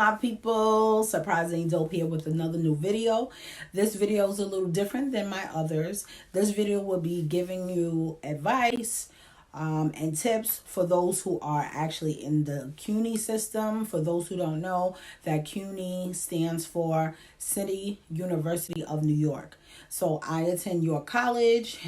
My people, Surprising Dope here with another new video. This video is a little different than my others. This video will be giving you advice and tips for those who are actually in the CUNY system. For those who don't know, that CUNY stands for City University of New York. So I attend York College.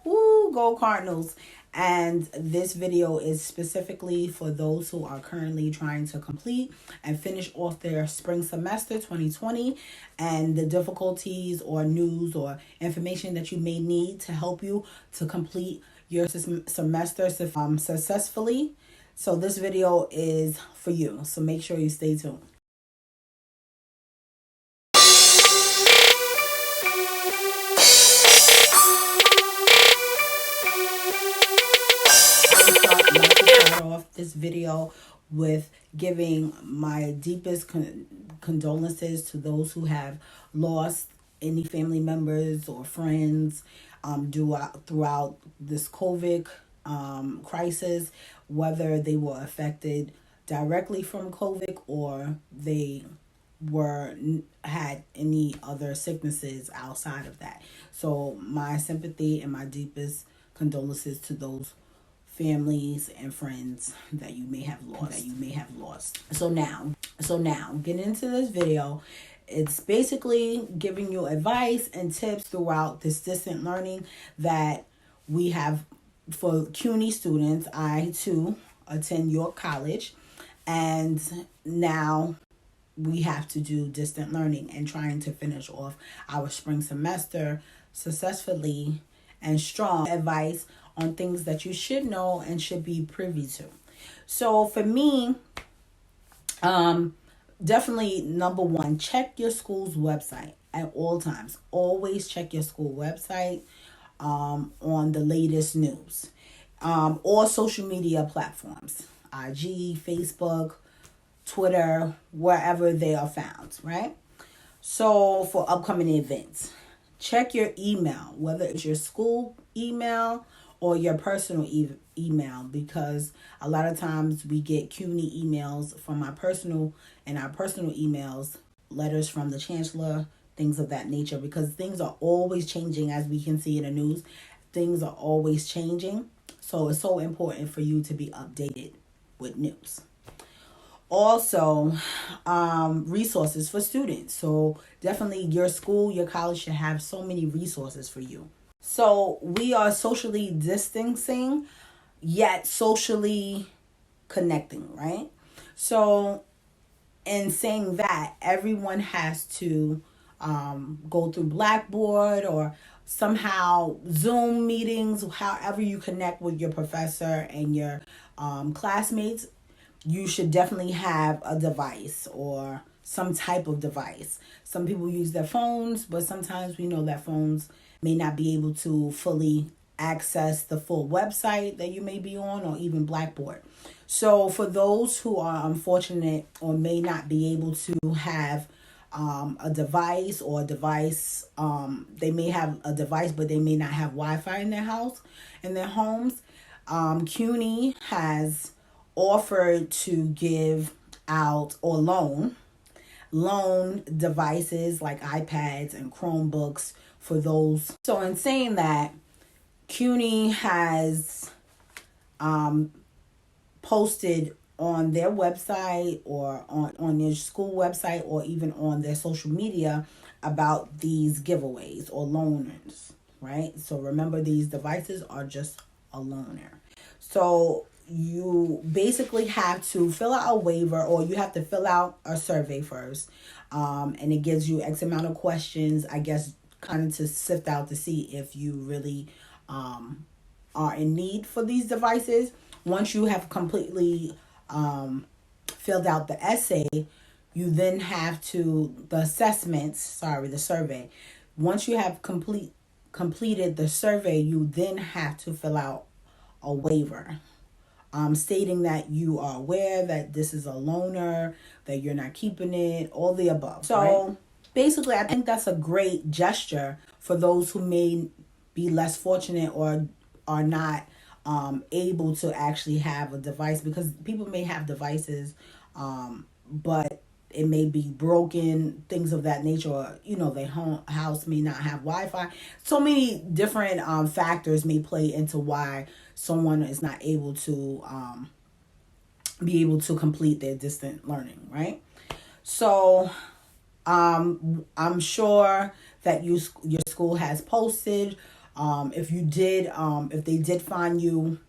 Woo, go Cardinals. And this video is specifically for those who are currently trying to complete and finish off their spring semester 2020 and the difficulties or news or information that you may need to help you to complete your semester successfully. So this video is for you. So make sure you stay tuned. Start off this video with giving my deepest condolences to those who have lost any family members or friends throughout this COVID crisis, whether they were affected directly from COVID or they had any other sicknesses outside of that. So my sympathy and my deepest condolences to those families and friends that you may have lost. So now getting into this video, it's basically giving you advice and tips throughout this distant learning that we have for CUNY students. I too attend York College, and now we have to do distant learning and trying to finish off our spring semester successfully and strong. Advice on things that you should know and should be privy to. So for me, definitely number one, check your school's website at all times. Always check your school website on the latest news. Or social media platforms, IG, Facebook, Twitter, wherever they are found, right? So for upcoming events, check your email, whether it's your school email or your personal email, because a lot of times we get CUNY emails from our personal emails, letters from the chancellor, things of that nature, because things are always changing. As we can see in the news, things are always changing. So it's so important for you to be updated with news. Also, resources for students. So definitely your school, your college should have so many resources for you. So we are socially distancing, yet socially connecting, right? So in saying that, everyone has to go through Blackboard or somehow Zoom meetings, however you connect with your professor and your classmates. You should definitely have a device or some type of device. Some people use their phones, but sometimes we know that phones may not be able to fully access the full website that you may be on, or even Blackboard. So for those who are unfortunate or may not be able to have a device, they may have a device, but they may not have Wi-Fi in their house, in their homes. CUNY has offered to give out or loan devices like iPads and Chromebooks for those. So in saying that, CUNY has posted on their website or on their school website or even on their social media about these giveaways or loaners, right? So remember, these devices are just a loaner. So you basically have to fill out a waiver, or you have to fill out a survey first. And it gives you X amount of questions, I guess, kind of to sift out to see if you really are in need for these devices. Once you have completely filled out the essay, you then have to, the survey. Once you have completed the survey, you then have to fill out a waiver. Stating that you are aware that this is a loaner, that you're not keeping it, all the above. So right? Basically, I think that's a great gesture for those who may be less fortunate or are not able to actually have a device, because people may have devices, but it may be broken, things of that nature, or their house may not have Wi-Fi. So many different factors may play into why someone is not able to be able to complete their distant learning, right? So I'm sure that your school has posted. If you did, if they did find you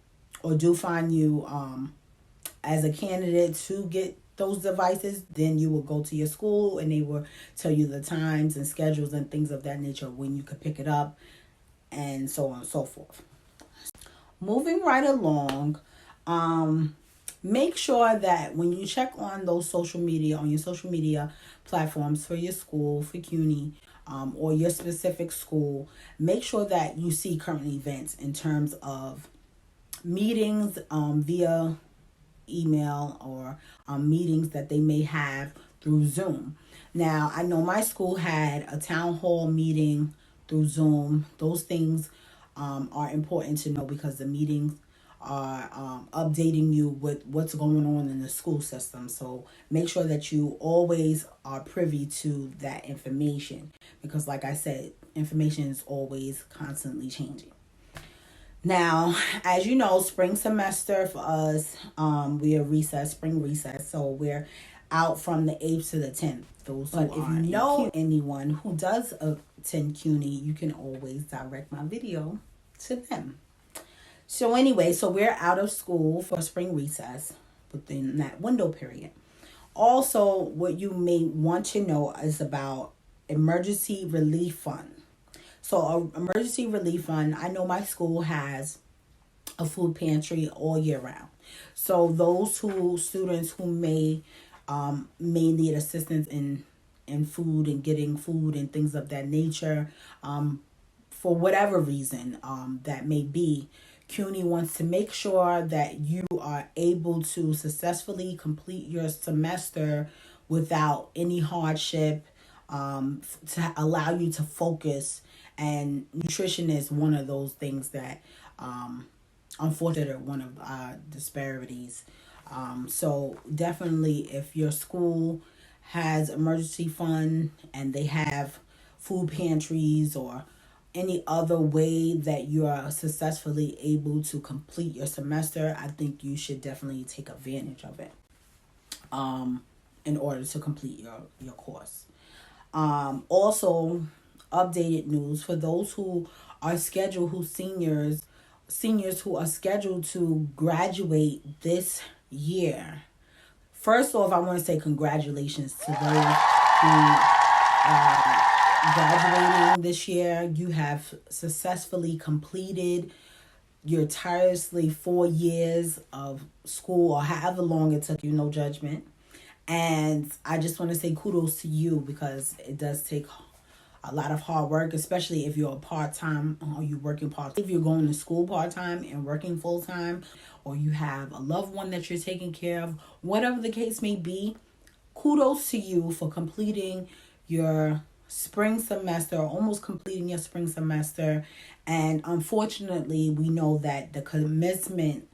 or do find you as a candidate to get those devices, then you will go to your school and they will tell you the times and schedules and things of that nature when you could pick it up, and so on and so forth. Moving right along, make sure that when you check on those social media, on your social media platforms for your school, for CUNY, or your specific school, make sure that you see current events in terms of meetings via email, or meetings that they may have through Zoom. Now, I know my school had a town hall meeting through Zoom. Those things are important to know because the meetings are updating you with what's going on in the school system. So make sure that you always are privy to that information, because like I said, information is always constantly changing. Now, as you know, spring semester for us, we are recess, spring recess. So we're out from the 8th to the 10th. But if you know anyone who does attend CUNY, you can always direct my video to them. So anyway, so we're out of school for spring recess within that window period. Also, what you may want to know is about emergency relief fund. So emergency relief fund, I know my school has a food pantry all year round. So those students who may need assistance in food and getting food and things of that nature, for whatever reason that may be, CUNY wants to make sure that you are able to successfully complete your semester without any hardship, to allow you to focus. And nutrition is one of those things that, unfortunately, are one of disparities. So definitely, if your school has emergency fund and they have food pantries or any other way that you are successfully able to complete your semester, I think you should definitely take advantage of it in order to complete your course. Also, updated news for those who are scheduled, seniors who are scheduled to graduate this year. First off, I want to say congratulations to those who are graduating this year. You have successfully completed your tirelessly 4 years of school, or however long it took you, no judgment. And I just want to say kudos to you, because it does take a lot of hard work, especially if you're a part-time or you're working part-time. If you're going to school part-time and working full-time, or you have a loved one that you're taking care of, whatever the case may be, kudos to you for completing your spring semester, or almost completing your spring semester. And unfortunately, we know that the commencement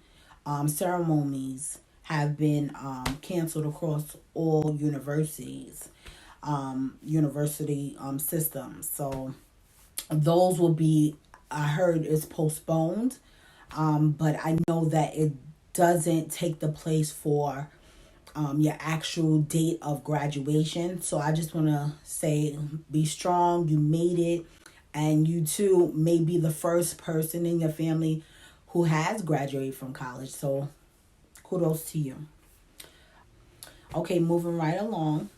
ceremonies have been canceled across all universities, university systems. So those will be, I heard, is postponed, but I know that it doesn't take the place for your actual date of graduation. So I just want to say, be strong. You made it, and you too may be the first person in your family who has graduated from college. So kudos to you. Okay, moving right along.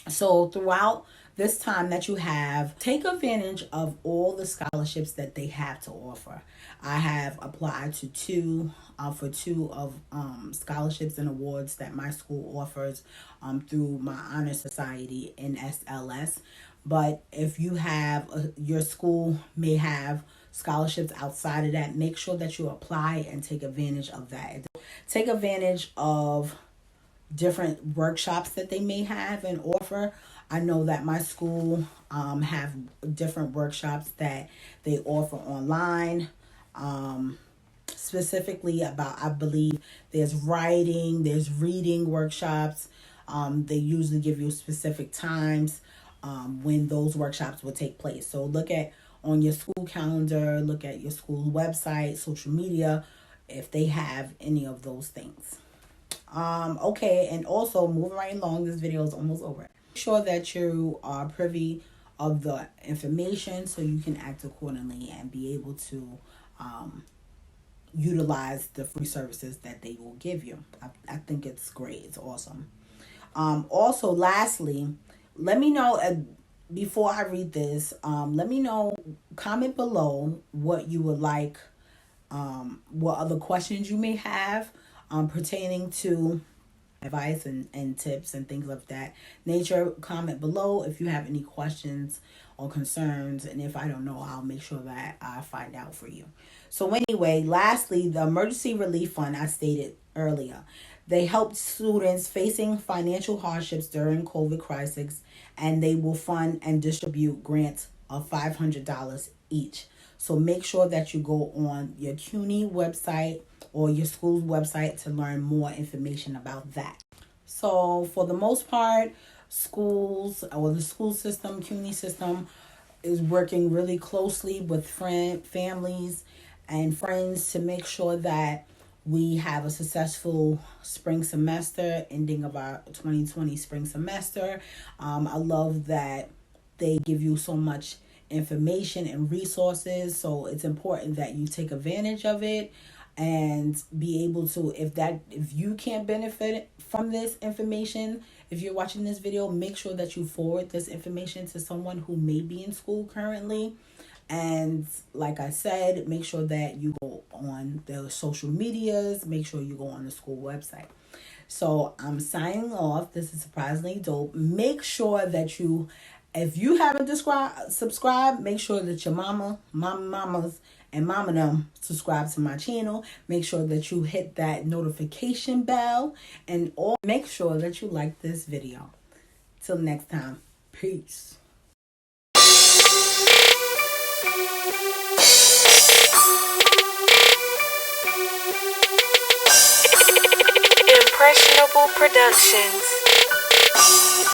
So throughout this time that you have, take advantage of all the scholarships that they have to offer. I have applied to two of scholarships and awards that my school offers through my honor society, NSLS. But if you have your school may have scholarships outside of that, make sure that you apply and take advantage of that. Take advantage of different workshops that they may have and offer. I know that my school have different workshops that they offer online, specifically about, I believe there's writing, there's reading workshops, They usually give you specific times when those workshops will take place. So look at on your school calendar, look at your school website, social media, if they have any of those things. Okay, and also moving right along, this video is almost over. Make sure that you are privy of the information so you can act accordingly and be able to utilize the free services that they will give you. I think it's great. It's awesome. Also, lastly, let me know before I read this. Let me know, comment below what you would like, what other questions you may have pertaining to advice and tips and things of that nature. Comment below if you have any questions or concerns, and if I don't know, I'll make sure that I find out for you. So anyway, lastly, the emergency relief fund I stated earlier, they help students facing financial hardships during COVID crisis, and they will fund and distribute grants of $500 each. So make sure that you go on your CUNY website or your school's website to learn more information about that. So for the most part, schools or the school system, CUNY system, is working really closely with families and friends to make sure that we have a successful spring semester, ending of our 2020 spring semester. I love that they give you so much information and resources, so it's important that you take advantage of it and be able to, if you can't benefit from this information, if you're watching this video, make sure that you forward this information to someone who may be in school currently. And like I said, make sure that you go on the social medias, make sure you go on the school website. So I'm signing off. This is Surprisingly Dope. Make sure that you, if you haven't subscribed, make sure that your mamas and mama them subscribe to my channel. Make sure that you hit that notification bell, and make sure that you like this video. Till next time, peace. Impressionable Productions.